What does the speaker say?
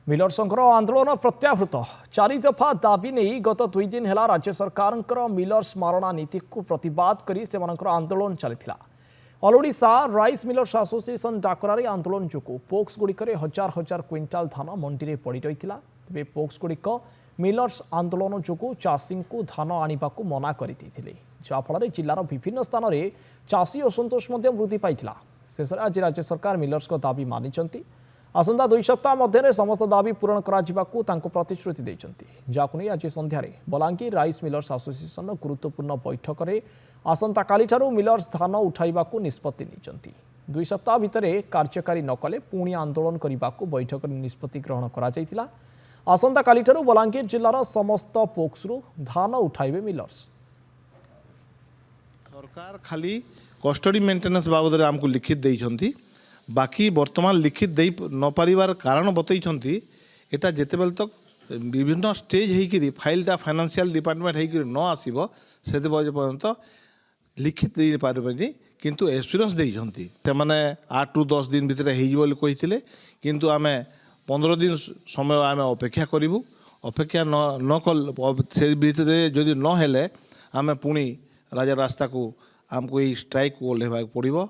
मिलर्संकर आंदोलन प्रत्याहृत 4 दफा दाबी नहीं गत 2 दिन है राज्य सरकार मिलर्स मारणा नीति को प्रतिवाद कर आंदोलन चली all Odisha rice millers association डाकरारे आंदोलन जो पोक्स गुड़िक हजार हजार क्विंटाल धान मंडी में पड़ रही तेज पोक्स गुड़िक मिलर्स आंदोलन जो चाषी को धान आने को मना करते जहाँफल जिलार विभिन्न स्थान में चाषी असंतोष वृद्धि पाई शेष आज राज्य सरकार मिलर्स दाबी मानी आसंता 2 सप्ताह मध्य समस्त दाबी पूरण कर प्रतिश्रुति देते जहां नहीं आज संध्यारे बलांगीर राइस मिलर्स एसोसिएशन गुरुत्वपूर्ण बैठक में आसंता काली मिलर्स धान उठाइबा निष्पत्ति नहीं 2 सप्ताह भितर कार्यकारी नकले पुणी आंदोलन करने को बैठक में निष्पत्ति ग्रहण कर आसंता काली बलांगीर जिलार समस्त पोक्सरू धान उठाइबे मिलर्स। सरकार खाली कस्टडी मेंटेनेंस बाबद आमको लिखित देइछंती बाकी वर्तमान लिखित दे न पारिबार कारण बतईछंती एटा जेतेबेल तक विभिन्न स्टेज होकर फाइलटा फाइनेंशियल डिपार्टमेंट होकर न आसीबो सेते बजे पर्यंत लिखित दे पारबेनी किंतु एश्योरेंस देइछंती से माने 8 ରୁ 10 दिन भितर हेइबो बोली कहिथिले किंतु आमे 15 दिन समय आमे अपेक्षा करिवु अपेक्षा न कल से भितर जदि न हेले आमे पुणी राजा रास्ता को आमको ये स्ट्राइक को ओह्लैवाक पड़िबो।